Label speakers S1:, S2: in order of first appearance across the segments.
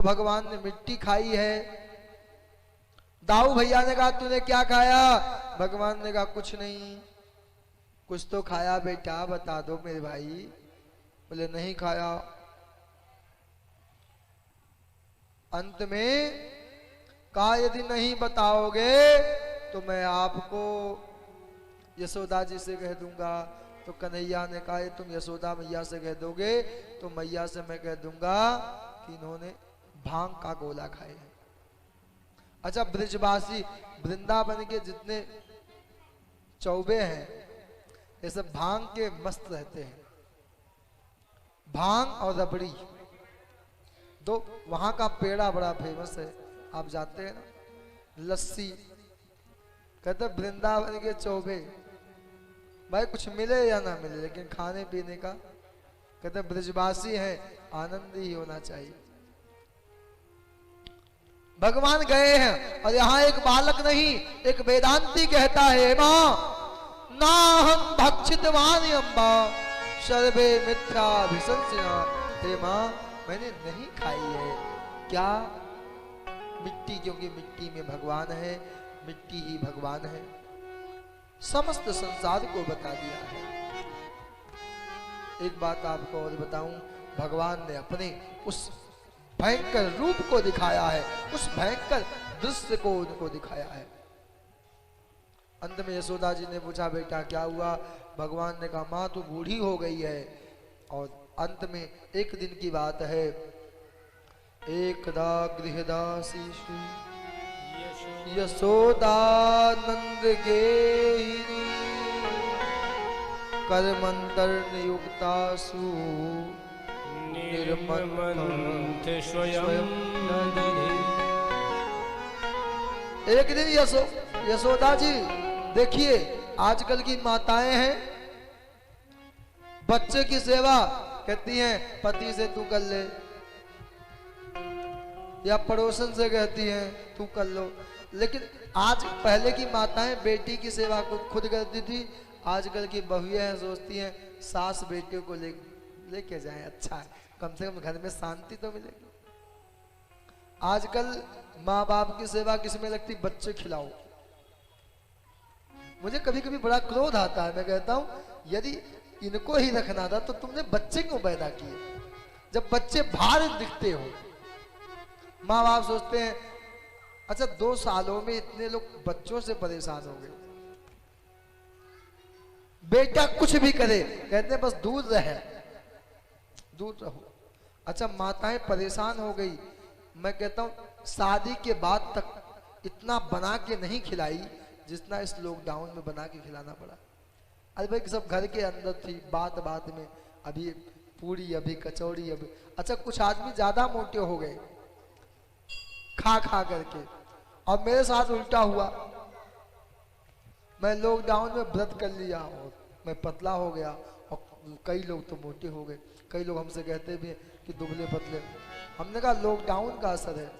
S1: भगवान ने मिट्टी खाई है। दाऊ भैया ने कहा तूने क्या खाया? भगवान ने कहा कुछ नहीं। कुछ तो खाया बेटा, बता दो मेरे भाई। बोले नहीं खाया। अंत में कहा यदि नहीं बताओगे तो मैं आपको यशोदा जी से कह दूंगा। तो कन्हैया ने कहा तुम यशोदा मैया से कह दोगे तो मैया से मैं कह दूंगा कि इन्होंने भांग का गोला खाए। अच्छा, ब्रिजवासी वृंदावन के जितने चौबे हैं ये सब भांग के मस्त रहते हैं। भांग और रबड़ी दो, वहां का पेड़ा बड़ा फेमस है, आप जाते हैं ना। लस्सी, कहते वृंदावन के चौबे, भाई कुछ मिले या ना मिले लेकिन खाने पीने का, कहते ब्रिजवासी है, आनंद ही होना चाहिए। भगवान गए हैं और यहाँ एक बालक नहीं, एक वेदांती कहता है माँ नाहं भक्षितवानि अम्बा सर्वे मिथ्या विसंशया। हे माँ मैंने नहीं खाई है। क्या? मिट्टी, क्योंकि मिट्टी में भगवान है, मिट्टी ही भगवान है। समस्त संसार को बता दिया है। एक बात आपको और बताऊं, भगवान ने अपने उस भयंकर रूप को दिखाया है, उस भयंकर दृश्य को उनको दिखाया है। अंत में यशोदा जी ने पूछा बेटा क्या हुआ? भगवान ने कहा माँ तू बूढ़ी हो गई है। और अंत में एक दिन की बात है, एकदा गृहदासीषु यशोदानंद गेहिनी कर्मंतर्नियुक्तासु निर्ममन्थ स्वयं नदी। एक दिन यशोदा जी, देखिए आजकल की माताएं हैं, बच्चे की सेवा कहती हैं पति से तू कर ले, या पड़ोसन से कहती हैं तू कर लो। लेकिन आज पहले की माताएं बेटी की सेवा खुद करती थी, आजकल की बहुएं सोचती हैं सास बेटियों को लेके जाए, अच्छा है, कम से कम घर में शांति तो मिलेगी। आजकल माँ बाप की सेवा किसमें लगती? बच्चे खिलाओ। मुझे कभी कभी बड़ा क्रोध आता है, मैं कहता हूं यदि इनको ही रखना था तो तुमने बच्चे क्यों पैदा किए? जब बच्चे भार दिखते हो, माँ बाप सोचते हैं अच्छा 2 सालों में इतने लोग बच्चों से परेशान हो गए। बेटा कुछ भी करे कहते हैं बस दूर रहे, दूर रहो। अच्छा, माताएं परेशान हो गई, मैं कहता हूं शादी के बाद तक इतना बना के नहीं खिलाई जितना इस लॉकडाउन में बना के खिलाना पड़ा। अरे भाई सब घर के अंदर थी, बात बात में अभी पूरी, अभी कचौड़ी, अभी। अच्छा, कुछ आदमी ज्यादा मोटे हो गए खा खा करके, और मेरे साथ उल्टा हुआ। मैं लॉकडाउन में व्रत कर लिया और मैं पतला हो गया, और कई लोग तो मोटे हो गए। कई लोग हमसे कहते भी कि दुबले पतले। हमने कहा लॉकडाउन का असर है।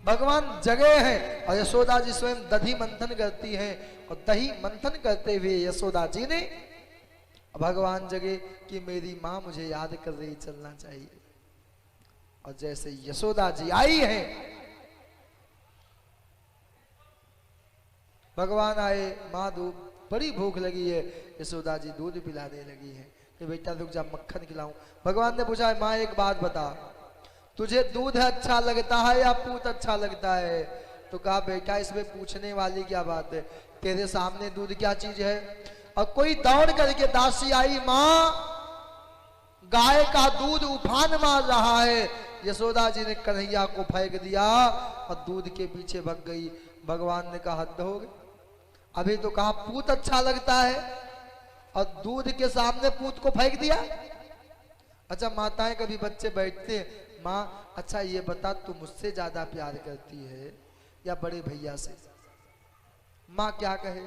S1: भगवान जगह है और यशोदा जी स्वयं दही मंथन करती हैं, और दही मंथन करते हुए यशोदा जी ने भगवान जगे कि मेरी माँ मुझे याद कर रही, चलना चाहिए। और जैसे यशोदा जी आई हैं, भगवान आए, माँ बड़ी भूख लगी है, यशोदा जी दूध पिलाने लगी है कि बेटा रुक जा मक्खन खिलाऊं। भगवान ने पूछा माँ एक बात बता, तुझे दूध अच्छा लगता है या पूत अच्छा लगता है? तो कहा बेटा इसमें पूछने वाली क्या बात है, तेरे सामने दूध क्या चीज है? और कोई दौड़ करके दासी आई, माँ गाय का दूध उफान मार रहा है। यशोदा जी ने कन्हैया को फेंक दिया और दूध के पीछे भाग गई। भगवान ने कहा हद हो गई, अभी तो कहा पूत अच्छा लगता है और दूध के सामने पूत को फेंक दिया। अच्छा, माताएं कभी बच्चे बैठते हैं, माँ अच्छा ये बता तू मुझसे ज्यादा प्यार करती है या बड़े भैया से? माँ क्या कहे?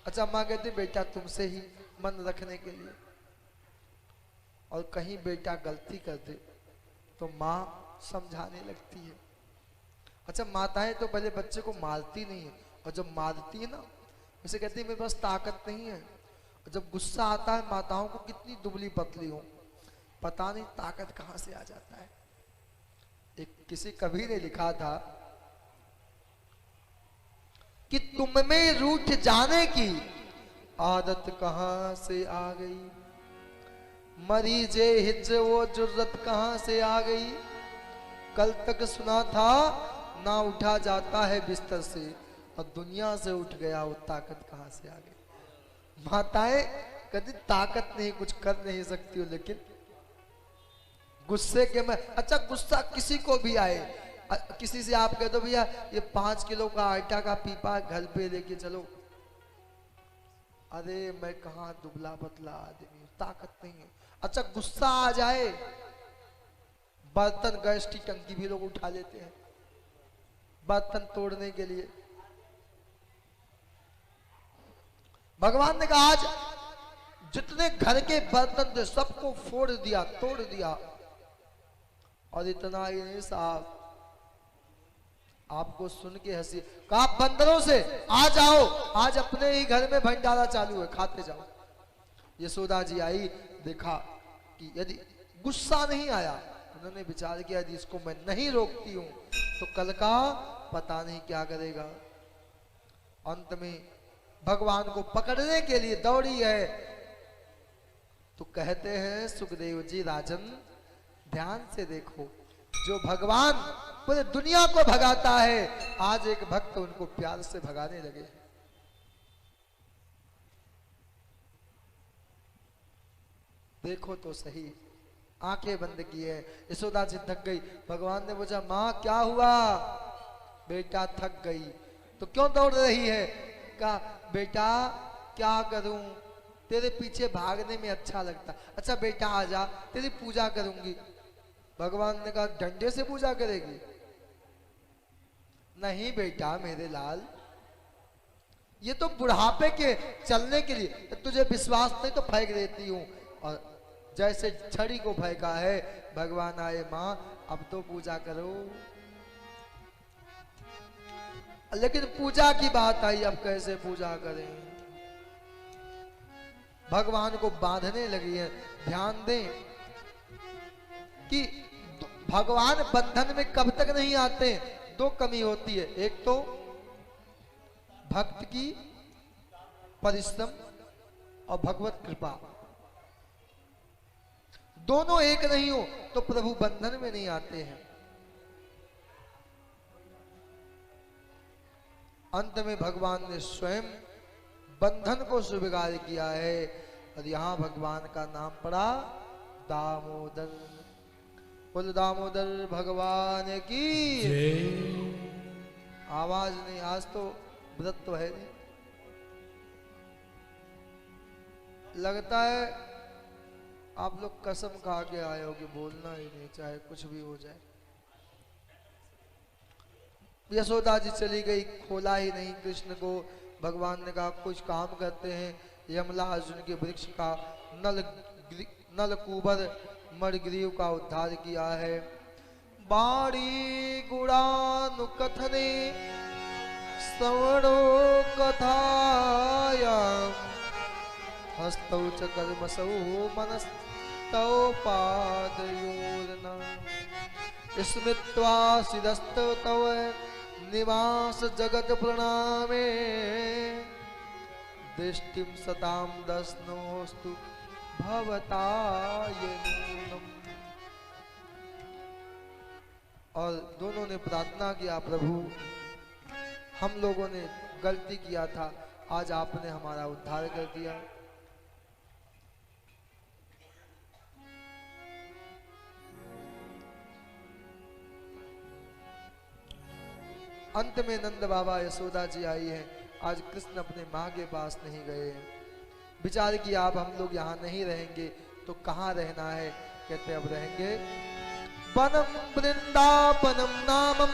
S1: अच्छा, माँ कहती बेटा तुमसे ही, मन रखने के लिए। और कहीं बेटा गलती कर दे तो माँ समझाने लगती है। अच्छा, माताएं तो पहले बच्चे को मारती नहीं है, और जब मारती है ना उसे कहती है मेरे पास ताकत नहीं है। और जब गुस्सा आता है माताओं को, कितनी दुबली पतली हो, पता नहीं ताकत कहां से आ जाता है। एक किसी कवि ने लिखा था कि तुम में रूठ जाने की आदत कहां से आ गई, मरीजे हिज्र वो जुर्रत कहां से आ गई, कल तक सुना था ना उठा जाता है बिस्तर से, और दुनिया से उठ गया वो ताकत कहां से आ गई। माताएं कभी ताकत नहीं, कुछ कर नहीं सकती हो, लेकिन गुस्से के में, अच्छा गुस्सा किसी को भी आए, किसी से आप कह दो भैया ये 5 किलो का आटा का पीपा घर पे लेके चलो, अरे मैं कहा दुबला पतला आदमी, ताकत नहीं है। अच्छा गुस्सा आ जाए, बर्तन गैस की टंकी भी लोग उठा लेते हैं बर्तन तोड़ने के लिए। भगवान ने कहा आज जितने घर के बर्तन थे सबको फोड़ दिया, तोड़ दिया, और इतना ही नहीं साहब, आपको सुन के हंसी, कहा बंदरों से आ जाओ, आज अपने ही घर में भंडारा चालू है, खाते जाओ। यशोदा जी आई, देखा कि यदि गुस्सा नहीं आया, उन्होंने विचार किया यदि इसको मैं नहीं रोकती हूं तो कल का पता नहीं क्या करेगा। अंत में भगवान को पकड़ने के लिए दौड़ी है, तो कहते हैं सुखदेव जी राजन ध्यान से देखो, जो भगवान पूरे दुनिया को भगाता है, आज एक भक्त उनको प्यार से भगाने लगे। देखो तो सही, आंखें बंद की है, यशोदा जी थक गई। भगवान ने पूछा मां क्या हुआ, बेटा थक गई तो क्यों दौड़ रही है, कहा बेटा क्या करूं, तेरे पीछे भागने में अच्छा लगता, अच्छा बेटा आजा तेरी पूजा करूंगी। भगवान ने कहा डंडे से पूजा करेगी, नहीं बेटा मेरे लाल, ये तो बुढ़ापे के चलने के लिए, तुझे विश्वास नहीं तो फेंक देती हूं। और जैसे छड़ी को फेंका है, भगवान आए मां अब तो पूजा करो। लेकिन पूजा की बात आई, अब कैसे पूजा करें, भगवान को बांधने लगी है। ध्यान दें कि भगवान बंधन में कब तक नहीं आते, दो कमी होती है, एक तो भक्त की परिश्रम और भगवत कृपा, दोनों एक नहीं हो तो प्रभु बंधन में नहीं आते हैं। अंत में भगवान ने स्वयं बंधन को स्वीकार किया है, और यहां भगवान का नाम पड़ा दामोदर। बोल दामोदर भगवान की आवाज नहीं, आज तो व्रत तो है नहीं, लगता है आप लोग कसम खा के आए हो कि बोलना ही नहीं, चाहे कुछ भी हो जाए। यशोदा जी चली गई, खोला ही नहीं कृष्ण को। भगवान ने कहा कुछ काम करते हैं, यमला अर्जुन के वृक्ष का नलकूबर मणिग्रीव का उद्धार किया है। बाड़ी गुणानुकथने श्रवणो कथाया, हस्तौ च कर्मसौ मनस्तौ पादयोर्न, स्मृत्वा सिदस्तौ तव निवास जगत प्रणामे, दृष्टिं सतां दस्नोस्तु भवताय नूनम्। और दोनों ने प्रार्थना किया, प्रभु हम लोगों ने गलती किया था, आज आपने हमारा उद्धार कर दिया। अंत में नंद बाबा यशोदा जी आई है, आज कृष्ण अपने माँ के पास नहीं गए हैं। विचार किया अब हम लोग यहाँ नहीं रहेंगे तो कहाँ रहना है, कहते अब रहेंगे वनम वृंदावनम नामम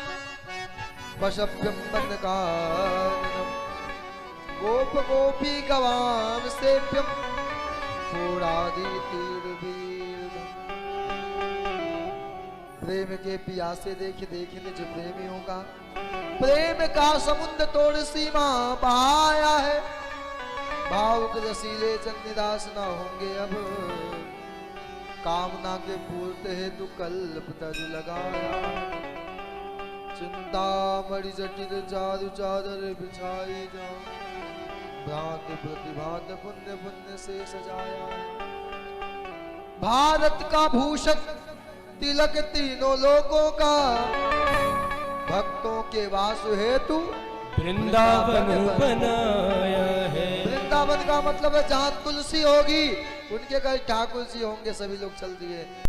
S1: वशभ्यम वनकाननम, गोप गोपी गवाम सेव्यम प्रेम के पियासे देखे देखने जो प्रेमी होगा, प्रेम का समुद्र तोड़ सीमा बहाया है, भावुक रसीले चंद निराश ना होंगे अब। कामना के पूर्त हेतु कल्प तज लगाया। चिंता मणि जटिल चारु चादर बिछाई जाऊं, भ्रांति प्रतिभात पुण्य पुण्य से सजाया। भारत का भूषण तिलक तीनों लोगों का, भक्तों के वासु हेतु
S2: वृंदावन बनाया है।
S1: वृंदावन का मतलब है जहाँ तुलसी होगी उनके घर ठाकुर जी होंगे, सभी लोग चल दिए।